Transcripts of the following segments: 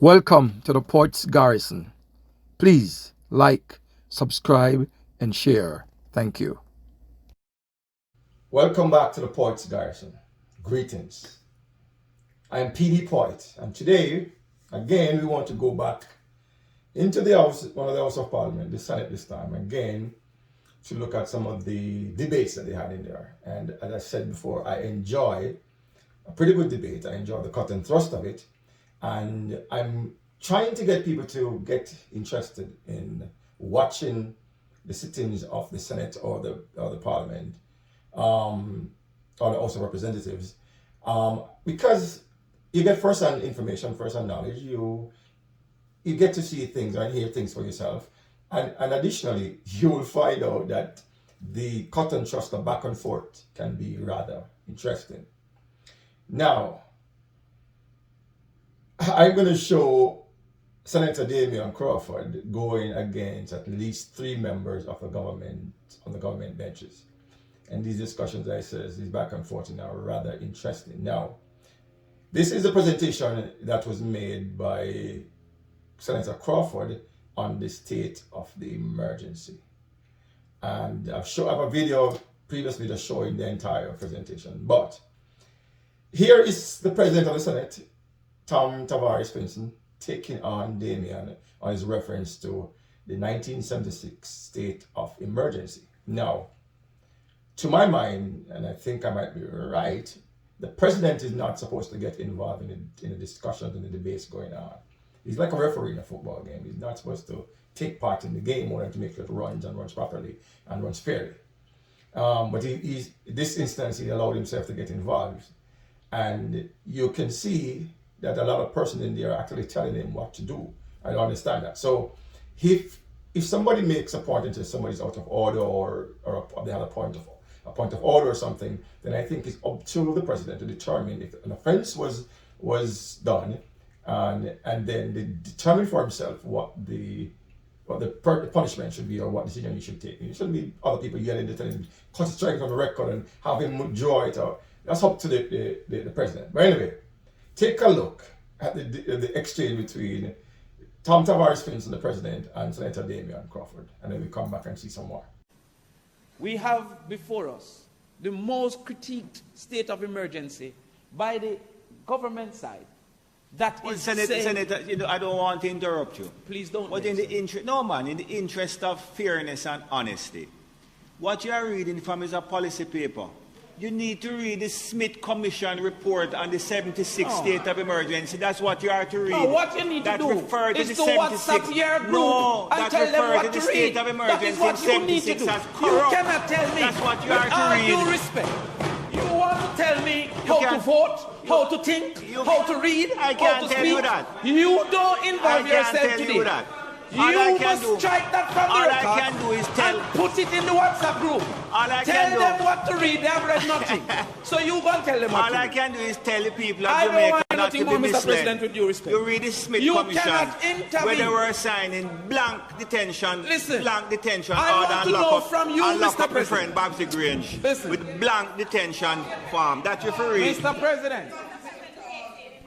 Welcome to the Ports Garrison. Please like, subscribe, and share. Thank you. Welcome back to the Ports Garrison. Greetings. I am PD Poet, and today, again, we want to go back into the House, one of the House of Parliament, the Senate this time, again, to look at some of the debates that they had in there. And as I said before, I enjoy a pretty good debate. I enjoy the cut and thrust of it. And I'm trying to get people to get interested in watching the sittings of the Senate or the Parliament or the House of Representatives, because you get first-hand information, first-hand knowledge. You get to see things and hear things for yourself, and additionally, you will find out that the cut and thrust, the back and forth, can be rather interesting. Now, I'm going to show Senator Damion Crawford going against at least 3 members of the government on the government benches. And these discussions, I says, these back and forth are rather interesting. Now, this is a presentation that was made by Senator Crawford on the state of the emergency. And I have a video, previous video showing the entire presentation. But here is the President of the Senate, Tavares Finson, taking on Damion on his reference to the 1976 state of emergency. Now, to my mind, and I think I might be right, the president is not supposed to get involved in the discussions and the debates going on. He's like a referee in a football game. He's not supposed to take part in the game in order to make sure it runs and runs properly and runs fairly. But in this instance, he allowed himself to get involved. And you can see that a lot of persons in there are actually telling him what to do. I don't understand that. So if somebody makes a point and says somebody's out of order or they have a point of order or something, then I think it's up to the president to determine if an offense was done, and then they determine for himself what the punishment should be or what decision he should take. It shouldn't be other people yelling and telling him, cut it straight on the record and have him draw it out. That's up to the president. But anyway, take a look at the exchange between Tavares Finson, the president, and Senator Damion Crawford, and then we come back and see some more. We have before us the most critiqued state of emergency by the government side. That is Senator, I don't want to interrupt you. Please don't. But in the interest of fairness and honesty, what you are reading from is a policy paper. You need to read the Smith Commission report on the 76th state of emergency. That's what you are to read. No, what you need to do is to WhatsApp your group and tell them what to read. That is what you need to do. You cannot tell me, that's what you are to read. With all due respect, you want to tell me how to vote, how to think, how to read, I how can't to tell speak. you that. You don't involve yourself today. You must strike that from the record. All I can do is tell. And put it in the WhatsApp group. Tell them what to read. They have read nothing. So you go and tell them what to read. All I can do is tell the people of I Jamaica don't want not to nothing be more, Mr. misled. President, with due respect. You read the Smith You Commission cannot intervene. where they were signing blank detention, Listen, blank detention I order want to and know lock up, from you, and lock Mr. up my President. friend Babsy Grange. Listen. With blank detention form. That you for read. Mr. President.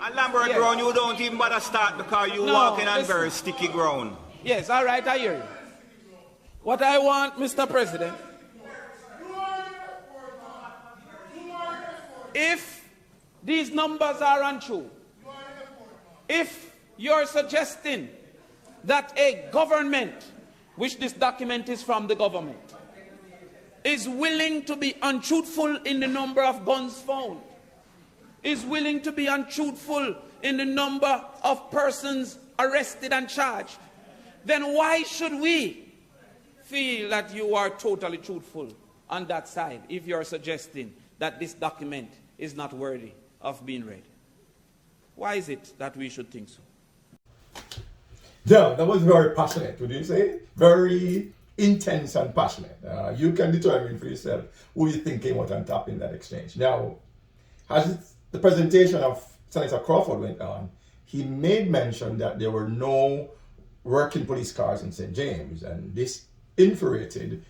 And Lambert Yes. ground, you don't even bother start because you walking on very sticky ground. Yes, all right, I hear you. What I want, Mr. President, if these numbers are untrue, if you're suggesting that a government, which this document is from the government, is willing to be untruthful in the number of guns found, is willing to be untruthful in the number of persons arrested and charged, then why should we feel that you are totally truthful on that side if you're suggesting that this document is not worthy of being read? Why is it that we should think so? Yeah, that was very passionate, would you say? Very intense and passionate. You can determine for yourself who you think came out on top in that exchange. Now, as the presentation of Senator Crawford went on, he made mention that there were no working police cars in St. James, and this infuriated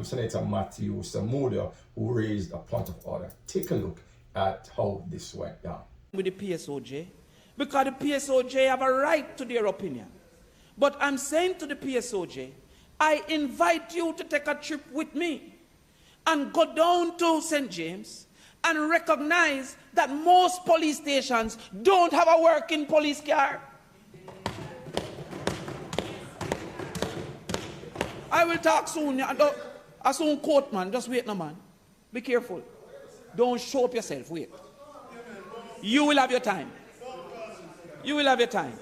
Senator Matthew Samuda, who raised a point of order. Take a look at how this went down. With the PSOJ, because the PSOJ have a right to their opinion. But I'm saying to the PSOJ, I invite you to take a trip with me and go down to St. James and recognize that most police stations don't have a working police car. I will talk soon. I soon quote, man. Just wait, no, man. Be careful. Don't show up yourself. Wait. You will have your time. You will have your time.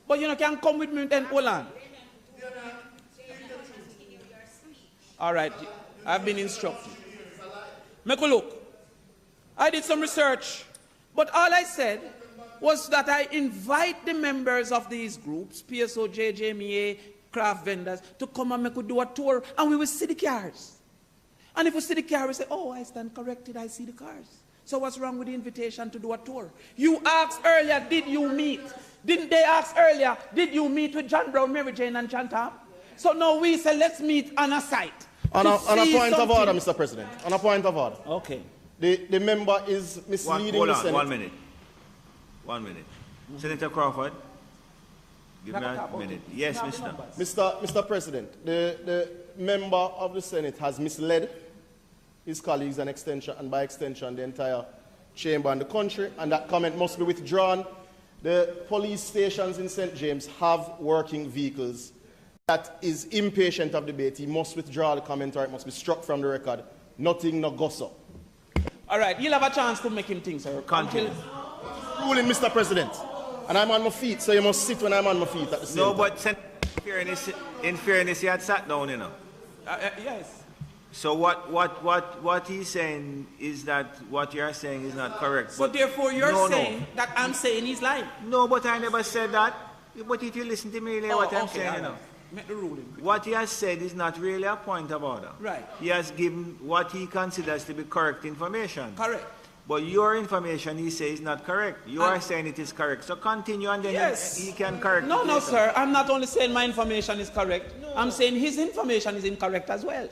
But you know, can come with me and hold on. All right. I've been instructed. Make a look. I did some research. But all I said was that I invite the members of these groups, PSOJ, JMEA, craft vendors, to come and make us do a tour, and we will see the cars. And if we see the car, we say, oh, I stand corrected, I see the cars. So what's wrong with the invitation to do a tour? You asked earlier, did you meet? Didn't they ask earlier, did you meet with John Brown, Mary Jane, and Chantal? So now we say, let's meet on a site. On a point of order, Mr. President. On a point of order. Okay. The member is misleading the Senate. 1 minute. 1 minute. Senator Crawford, give me a minute. Yes, Mr. President, the member of the Senate has misled his colleagues and by extension the entire chamber and the country, and that comment must be withdrawn. The police stations in St. James have working vehicles. That is impatient of debate. He must withdraw the comment, or it must be struck from the record. Nothing, no gossip. All right, you'll have a chance to make him think, sir. Continue. Ruling, Mr. President. And I'm on my feet, so you must sit when I'm on my feet at the same time. No, but in fairness, he had sat down, you know. Yes. So what he's saying is that what you're saying is not correct. So therefore you're saying that I'm saying he's lying. No, but I never said that. But if you listen to me, what I'm saying, you know. Make the ruling. What he has said is not really a point of order. Right. He has given what he considers to be correct information. Correct. But your information, he says, is not correct. You are saying it is correct. So continue, and then he can correct it. No, sir. I'm not only saying my information is correct. No. I'm saying his information is incorrect as well.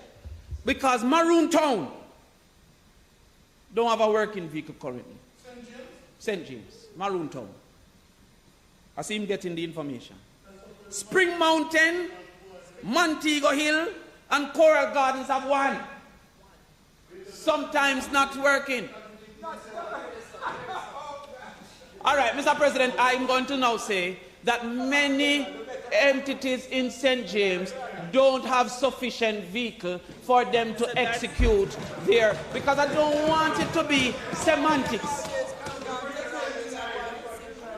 Because Maroon Town don't have a working vehicle currently. St. James. Maroon Town. I see him getting the information. Spring Mountain, Montego Hill, and Coral Gardens have one. Sometimes not working. All right, Mr. President, I'm going to now say that many entities in St. James don't have sufficient vehicle for them to execute their, because I don't want it to be semantics.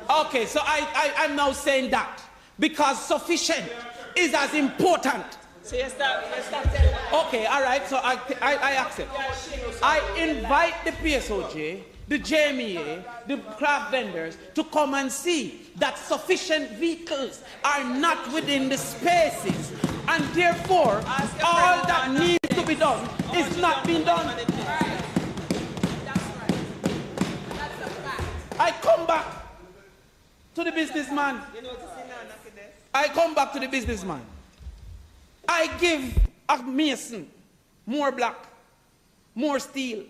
Okay, so I'm now saying that because sufficient is as important. So you start Okay, all right, so I accept. I invite the PSOJ, the JMEA, the craft vendors to come and see that sufficient vehicles are not within the spaces, and therefore all that needs to be done is not being done. I come back to the businessman. I come back to the businessman. I give a mason more block, more steel,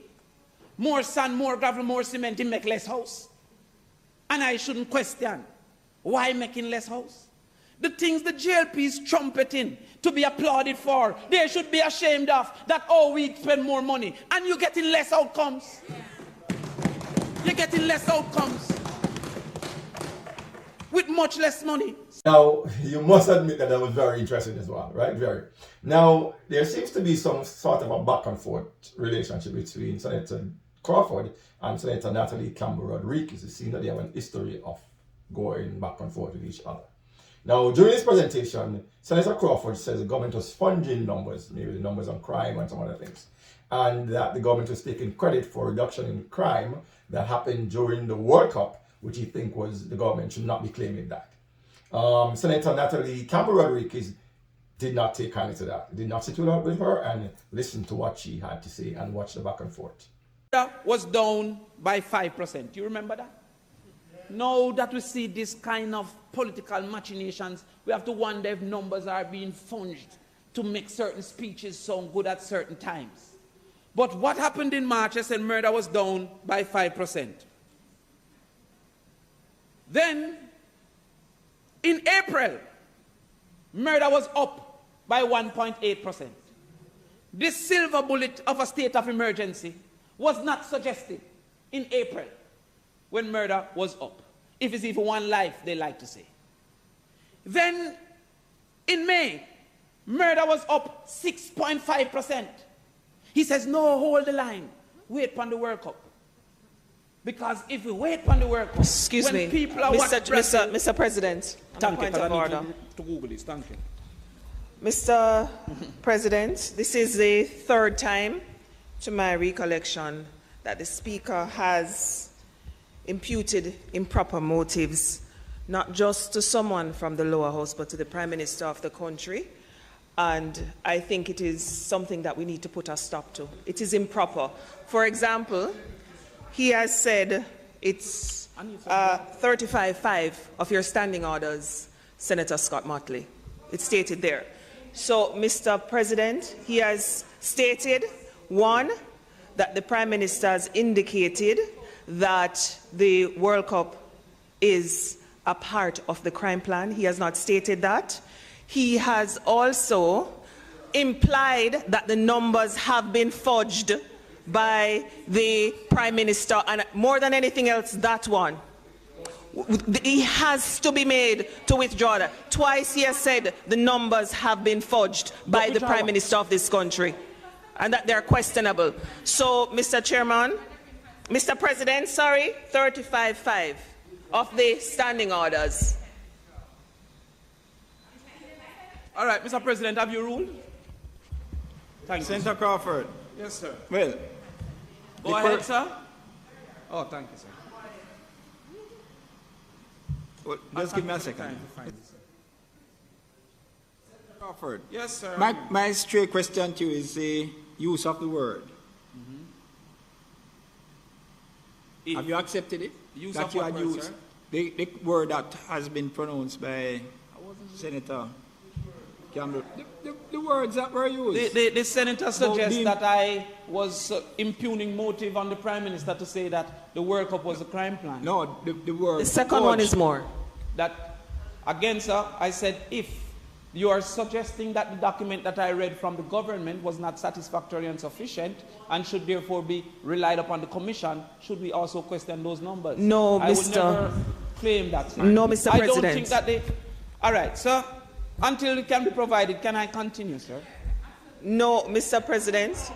more sand, more gravel, more cement, he make less house. And I shouldn't question why making less house. The things the GLP is trumpeting to be applauded for, they should be ashamed of that, oh, we spend more money. And you're getting less outcomes. You're getting less outcomes with much less money. Now, you must admit that was very interesting as well, right? Very. Now, there seems to be some sort of a back and forth relationship between Senator Crawford and Senator Natalie Campbell Rodriguez. It seems that they have an history of going back and forth with each other. Now, during this presentation, Senator Crawford says the government was fudging numbers, maybe the numbers on crime and some other things, and that the government was taking credit for reduction in crime that happened during the World Cup, which he thinks was the government should not be claiming that. Senator Natalie Campbell Rodriguez did not take kindly to that. Did not sit with her and listen to what she had to say and watch the back and forth. Was down by 5%. You remember that? Now that we see this kind of political machinations, we have to wonder if numbers are being funged to make certain speeches sound good at certain times. But what happened in March, I said murder was down by 5%. Then, in April, murder was up by 1.8%. This silver bullet of a state of emergency was not suggested in April when murder was up. If it's even one life, they like to say. Then, in May, murder was up 6.5%. He says, no, hold the line. Wait for the World Cup. Because if we wait for the World Cup, excuse me, people are Mr. President, thank you, point of order. to Google this. Thank you. Mr. President, this is the third time, to my recollection, that the Speaker has imputed improper motives, not just to someone from the lower house, but to the Prime Minister of the country. And I think it is something that we need to put a stop to. It is improper. For example, he has said it's 35-5 of your standing orders, Senator Scott Motley. It's stated there. So, Mr. President, he has stated, one, that the Prime Minister has indicated that the World Cup is a part of the crime plan. He has not stated that. He has also implied that the numbers have been fudged by the Prime Minister, and more than anything else, that one. He has to be made to withdraw that. Twice he has said the numbers have been fudged by the Prime Minister of this country, and that they're questionable. So, Mr. Chairman, Mr. President, sorry, 35-5 of the standing orders. All right, Mr. President, have you ruled? Thank you. Senator Crawford. Yes, sir. Well, Go ahead, sir. Oh, thank you, sir. well, just give me a second. Crawford. Yes, sir. My straight question to you is the use of the word. Have you accepted it? Use that of you what had word, used sir? the word that has been pronounced by Senator Campbell. The words that were used. The senator suggests that I was impugning motive on the Prime Minister to say that the World Cup was a crime plan. No, the word. The second one is more. That, again, sir, I said if you are suggesting that the document that I read from the government was not satisfactory and sufficient and should therefore be relied upon the Commission, should we also question those numbers? No, I Mr. would never claim that, sir. No, Mr. I President. don't think that they... All right, sir. Until it can be provided, can I continue, sir? No, Mr. President.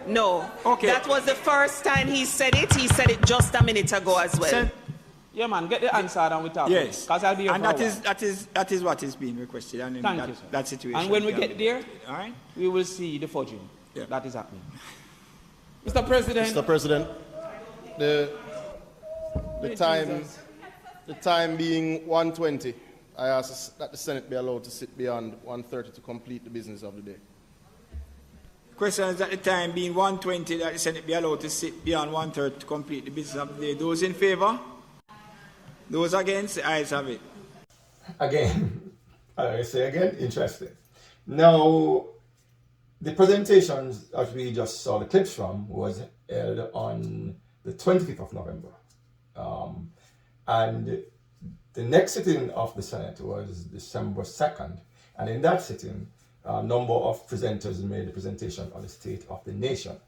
No. Okay. That was the first time he said it. He said it just a minute ago as well. Yeah, man, get the answer and we talk. Yes. Because I'll be here and for that is what is being requested. And Thank that, you, sir. that situation. And when we get there, all right, we will see the fudging. Yeah. That is happening. Mr. President. Mr. President, the time being 1:20, I ask that the Senate be allowed to sit beyond 1:30 to complete the business of the day. question is at the time being 1:20 that the Senate be allowed to sit beyond 1:30 to complete the business of the day. Those in favour? Those against? The ayes have it. Again, I say again, interesting. Now, the presentations that we just saw the clips from was held on the 25th of November. And the next sitting of the Senate was December 2nd. And in that sitting, a number of presenters made a presentation on the state of the nation.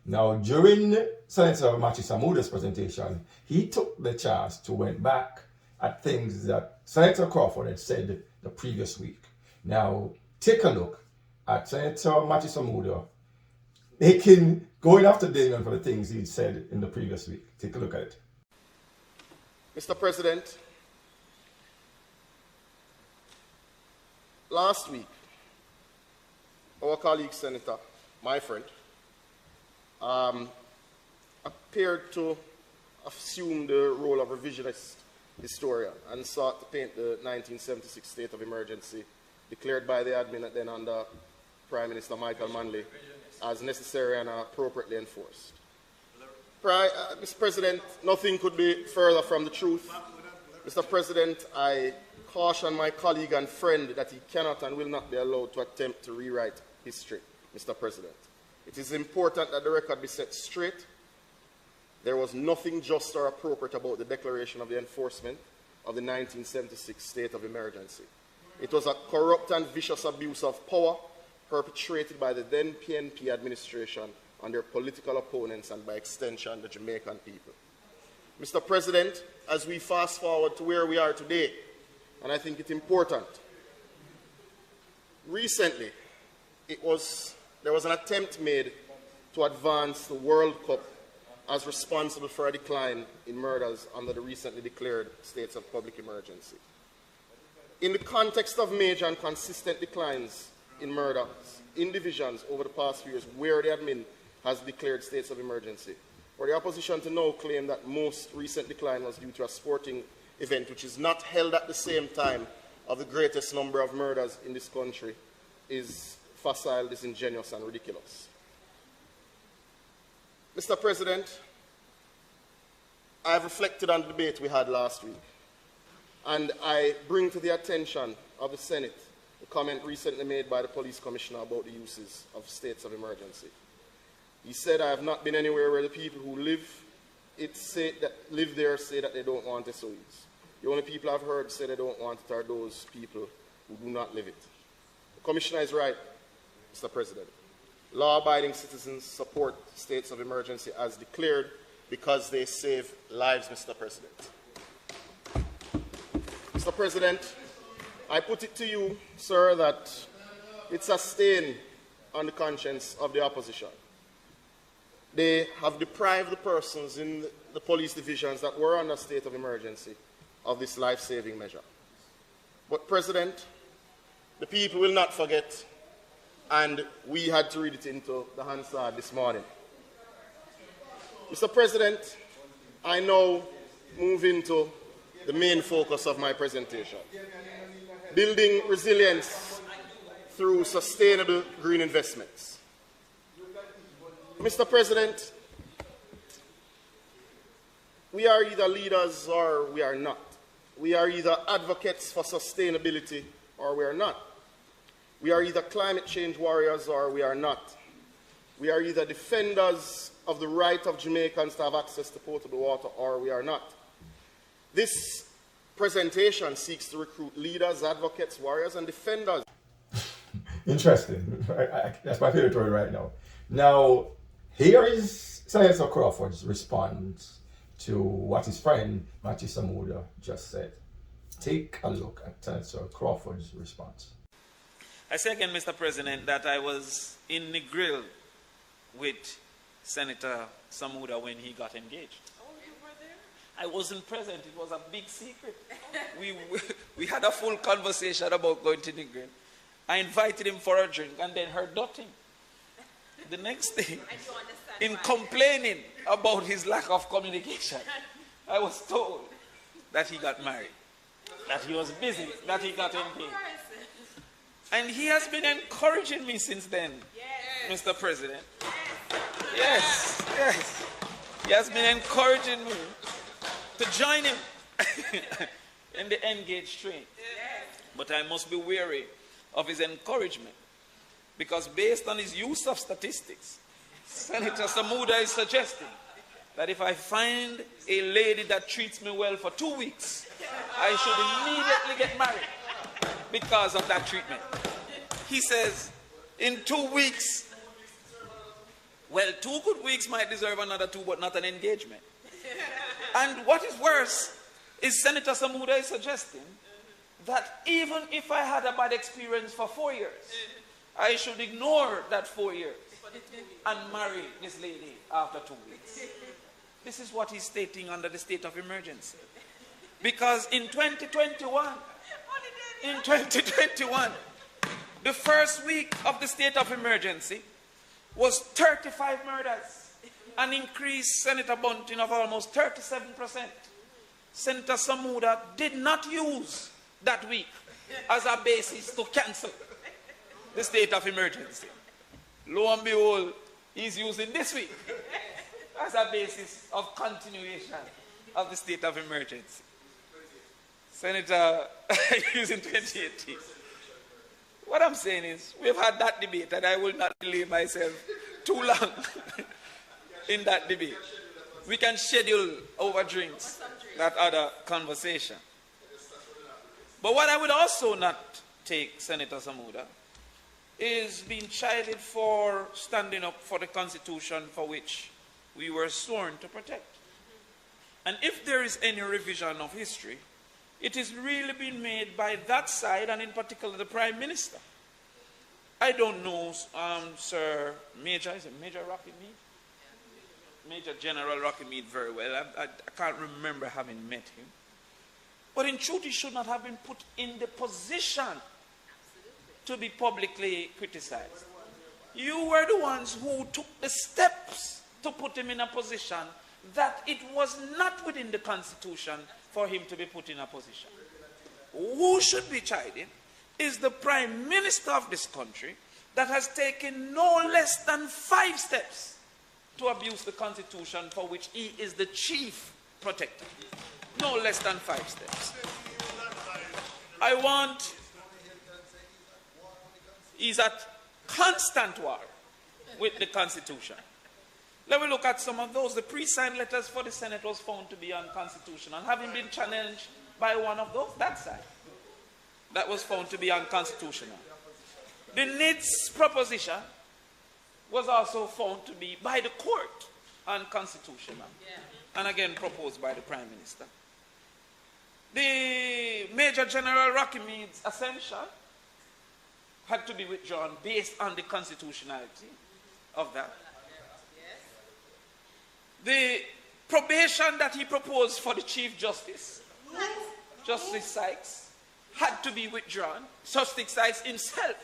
Now, during Senator Samuda's presentation, he took the chance to went back at things that Senator Crawford had said the previous week. Now, take a look at Senator Samuda going after Damion for the things he said in the previous week. Take a look at it. Mr. President, last week, our colleague Senator, my friend, appeared to assume the role of revisionist historian and sought to paint the 1976 state of emergency declared by the admin then under Prime Minister Michael Manley as necessary and appropriately enforced. Mr. President, nothing could be further from the truth. Mr. President, I caution my colleague and friend that he cannot and will not be allowed to attempt to rewrite history, Mr. President. It is important that the record be set straight. There was nothing just or appropriate about the declaration of the enforcement of the 1976 state of emergency. It was a corrupt and vicious abuse of power perpetrated by the then PNP administration and their political opponents and by extension the Jamaican people. Mr. President, as we fast forward to where we are today, and I think it's important, recently there was an attempt made to advance the World Cup as responsible for a decline in murders under the recently declared states of public emergency. In the context of major and consistent declines in murders in divisions over the past few years where the admin has declared states of emergency, for the opposition to now claim that most recent decline was due to a sporting event which is not held at the same time of the greatest number of murders in this country is facile, disingenuous, and ridiculous. Mr. President, I have reflected on the debate we had last week, and I bring to the attention of the Senate the comment recently made by the police commissioner about the uses of states of emergency. He said, "I have not been anywhere where the people who live there say that they don't want SOEs. The only people I've heard say they don't want it are those people who do not live it." The commissioner is right, Mr. President. Law-abiding citizens support states of emergency as declared because they save lives, Mr. President. Mr. President, I put it to you, sir, that it's a stain on the conscience of the opposition. They have deprived the persons in the police divisions that were under state of emergency of this life-saving measure. But, President, the people will not forget, and we had to read it into the Hansard this morning. Mr. President, I now move into the main focus of my presentation: building resilience through sustainable green investments. Mr. President, we are either leaders or we are not. We are either advocates for sustainability or we are not. We are either climate change warriors or we are not. We are either defenders of the right of Jamaicans to have access to potable water or we are not. This presentation seeks to recruit leaders, advocates, warriors, and defenders. Interesting. That's my favorite word right now. Now, here is Senator Crawford's response to what his friend Matthew Samuda just said. Take a look at Senator Crawford's response. I say again, Mr. President, that I was in the grill with Senator Samuda when he got engaged. Oh, you were there? I wasn't present. It was a big secret. We had a full conversation about going to the grill. I invited him for a drink and then heard nothing. The next day, in complaining about his lack of communication, I was told that he got married, that he was busy, that he got engaged. And he has been encouraging me since then, yes. Mr. President. Yes, yes. He has been encouraging me to join him in the engaged train. But I must be wary of his encouragement, because based on his use of statistics, Senator Samuda is suggesting that if I find a lady that treats me well for 2 weeks, I should immediately get married because of that treatment. He says, in 2 weeks, well, 2 good weeks might deserve another 2, but not an engagement. And what is worse is Senator Samuda is suggesting that even if I had a bad experience for 4 years, I should ignore that 4 years and marry this lady after 2 weeks. This is what he's stating under the state of emergency. Because in 2021, the first week of the state of emergency was 35 murders, an increase, Senator Bunting, of almost 37%. Senator Samuda did not use that week as a basis to cancel the state of emergency. Lo and behold, he's using this week as a basis of continuation of the state of emergency. Senator, using 2018. What I'm saying is, we've had that debate, and I will not delay myself too long in that debate. We can schedule over drinks that other conversation. But what I would also not take, Senator Samuda, is being chided for standing up for the Constitution for which we were sworn to protect. And if there is any revision of history, it is really being made by that side, and in particular the Prime Minister. I don't know, Sir Major, is it Major Rocky Mead? Major General Rocky Mead very well. I can't remember having met him. But in truth, he should not have been put in the position to be publicly criticized. You were the ones who took the steps to put him in a position that it was not within the Constitution for him to be put in a position. Who should be chided is the Prime Minister of this country that has taken no less than 5 steps to abuse the Constitution for which he is the chief protector. No less than 5 steps. He's at constant war with the Constitution. Let me look at some of those. The pre-signed letters for the Senate was found to be unconstitutional, having been challenged by one of those, that side. That was found to be unconstitutional. The NIDS proposition was also found to be, by the court, unconstitutional. And again, proposed by the Prime Minister. The Major General Rocky Mead's ascension had to be withdrawn based on the constitutionality of that. The probation that he proposed for the Chief Justice, Justice Sykes, had to be withdrawn. Justice Sykes himself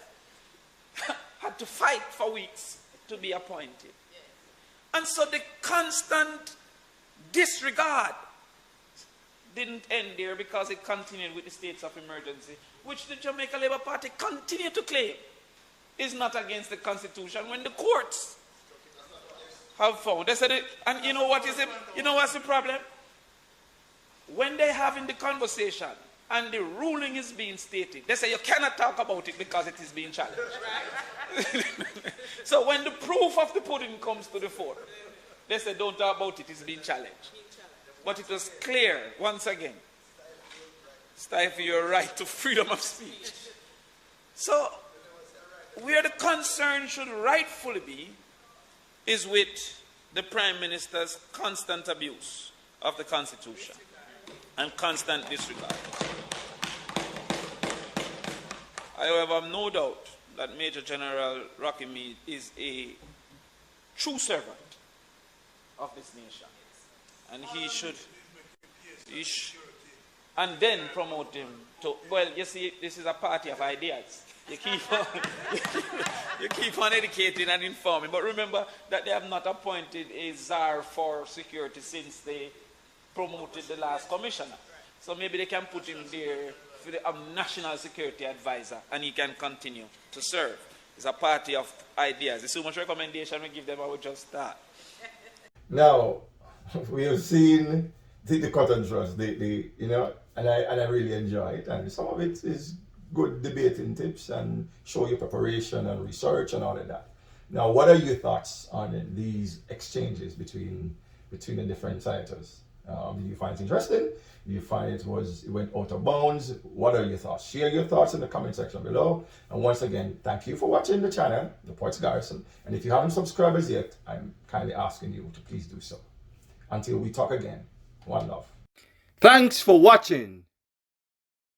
had to fight for weeks to be appointed. And so the constant disregard didn't end there, because it continued with the states of emergency, which the Jamaica Labour Party continued to claim is not against the Constitution when the courts have found. They said it, and you know what is it? You know what's the problem? When they're having the conversation and the ruling is being stated, they say you cannot talk about it because it is being challenged. So when the proof of the pudding comes to the fore, they say don't talk about it, it's being challenged. But it was clear, once again, stifle your right to freedom of speech. So, where the concern should rightfully be is with the Prime Minister's constant abuse of the Constitution and constant disregard. I have no doubt that Major General Rocky Mead is a true servant of this nation. And he should, and then promote him to, well, you see, this is a party of ideas. You keep on educating and informing. But remember that they have not appointed a czar for security since they promoted the last commissioner. So maybe they can put him there for the national security advisor, and he can continue to serve. It's a party of ideas. There's so much recommendation we give them, I will just start. Now, we have seen the cut and thrust, you know, and I really enjoy it. And some of it is good debating tips and show your preparation and research and all of that. Now, what are your thoughts on these exchanges between the different senators? Do you find it interesting? Do you find it went out of bounds? What are your thoughts? Share your thoughts in the comment section below. And once again, thank you for watching the channel, The Ports Garrison. And if you haven't subscribed as yet, I'm kindly asking you to please do so. Until we talk again, one love. Thanks for watching.